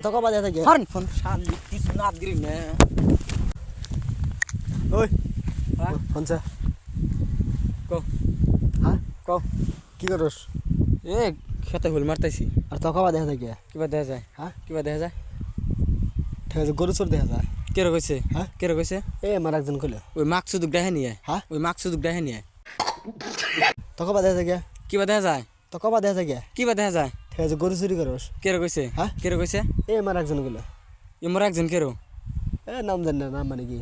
তো কবা দেখা থাকে হরন ফোন শালি কিছু না দিলি না ওই হ্যাঁ ফোনছে কো হ্যাঁ কো কি করস এ খেতে হুল মারতাইছি আর তো কবা দেখা থাকে কিবা দেখা যায় হ্যাঁ কিবা দেখা যায় ঠিক আছে গরু চোর দেখা যায় কেরো কইছে হ্যাঁ কেরো কইছে এ আমার একজন কইলো ওই মাকসুদুক দেখে নিয়ে হ্যাঁ ওই মাকসুদুক দেখে নিয়ে তো কবা দেখা থাকে কিবা দেখা যায় তো কবা দেখা থাকে কিবা দেখা যায় ঠিক আছে গরু চুরি করস কেরো কইছে হ্যাঁ কেরো কইছে এ আমার একজন কইলো ইমর একজন কেরো এ নাম জানি না নাম মানে কি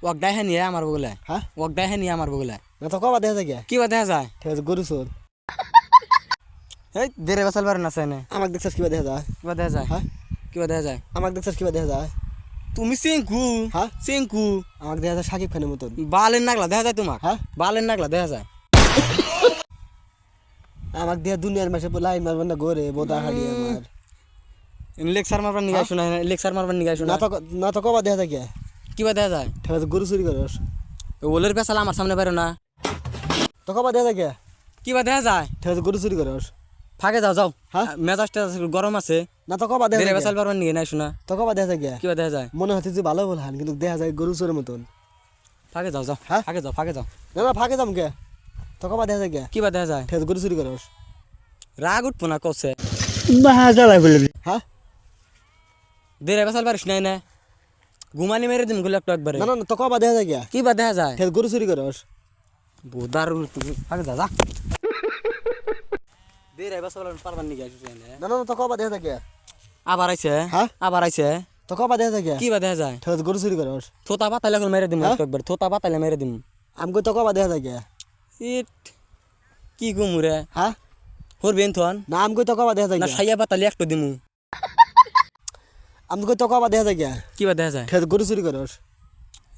ওক দেখে নিয়ে আমার বগলে হ্যাঁ ওক দেখে নিয়ে আমার বগলে না তো কবা দেখা থাকে কিবা দেখা যায় ঠিক আছে গরু চোর এই দেরে বাসাল পারে না চাইনে আমাকে দেখছিস কিবা দেখা যায় কিবা দেখা যায় হ্যাঁ কিবা দেখা যায় আমাকে দেখছিস কিবা দেখা যায় তুমি চেঙ্কু হ্যাঁ চেঙ্কু আমাকে দেখা যায় সাকিব খানের মতন বালের নাগলা দেখা যায় তোমার হ্যাঁ বালের নাগলা দেখা যায় আমাকে দেখা দুনিয়ার মাসে লাইন মারবেন না গোরে বোদা হারিয়ে আমার লেকচার মারবার নিগাই শোনা লেকচার মারবার নিগাই শোনা না তো কবা দেখা থাকে কিবা দেখা যায় ঠিক আছে গরু চুরি করস ওলের পেশাল আমার সামনে পারো না তো কবা দেখা থাকে কিবা দেখা যায় ঠিক আছে গরু চুরি করস ফাঁকে যাও যাও হ্যাঁ? মেজাজটা গরম আছে না তো কবা দেখা দেরে থাকে পেশাল পারবার নিগে নাই শোনা তো কবা দেখা থাকে কিবা দেখা যায় মনে হচ্ছে যে ভালো বলহান কিন্তু দেখা যায় গরু চোরের মতন ফাঁকে যাও যাও হ্যাঁ? ফাঁকে যাও ফাঁকে যাও না না ফাঁকে যাম কে তো কবা দেখা থাকে কিবা দেখা যায় ঠিক আছে গরু চুরি করস রাগ উঠবো না কছে হ্যাঁ দেরে পেশাল পারিস নাই না ঘুমানি মেরে দিম গুলো একটু একবারে না না না, তো কবা দেখা থাকে কিবা দেখা যায় ঠিক আছে গরু চুরি করস বোদার তুমি ফাঁকে যা যা দেরে পেশাল পারবার নিগে না না না, তো কবা দেখা থাকে আবার আইছে হ্যাঁ? আবার আইছে তো কবা দেখা থাকে কিবা দেখা যায় ঠিক আছে গরু চুরি করস থোতা পাতালে এখন মেরে দিম হ্যাঁ? একবার থোতা পাতালে মেরে দিম আমাকে তো কবা দেখা থাকে ইট কি কুমুরে হ্যাঁ হোর বেন থন না আমাকে তো কবা দেখা না থাকে সাইয়া পাতালে একটু দিমু আমাকে তো কবা দেখা থাকে কিবা দেখা যায় ঠিক আছে গরু চুরি করস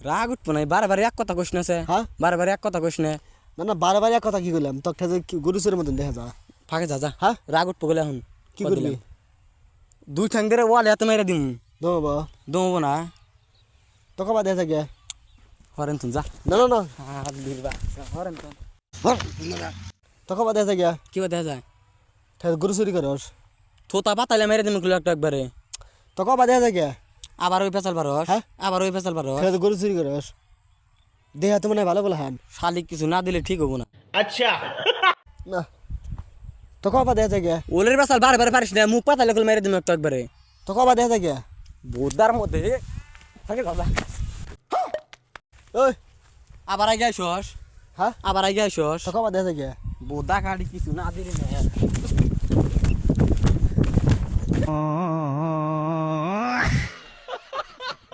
রাগ উঠবো না বারে এক কথা কইস না সে হ্যাঁ বারে এক কথা কইস না না না বারবার এক কথা কি করলাম তো ঠিক আছে গরু চোরের মতন দেখা যা ফাঁকে যা যা হ্যাঁ রাগ উঠবো গেলে এখন কি করবি দুই ঠ্যাং ধরে ওয়ালে এত মেরে দিম দমব দমবো না তো কবা দেখা থাকে হরেন তুন যা না না না হাত দিবা হরেন তুন তো কবা দেখা থাকে কিবা দেখা যায় ঠিক আছে গরু চুরি করস থোতা পাতালে মেরে দিম একটু একবারে তো কবা দেখা থাকে আবার ওই পেশাল পারস হ্যাঁ? আবার ওই পেশাল পারস ঠিক আছে গরু চুরি করস দেহা তো মানে ভালো বলে হান শালিক কিছু না দিলে ঠিক হবো না না তো কবা দেখা থাকে ওলের পেশাল বারে পারিস না মুখ পাতালে মেরে দিম একটু একবারে তো কবা দেখা থাকে বোদার মধ্যে ফাঁকে যা যা ওই আবার আগে আইসস হ্যাঁ আবার আগে আইসস তো কবা দেখা থাকে বোদা কাটি কিছু না দিলি না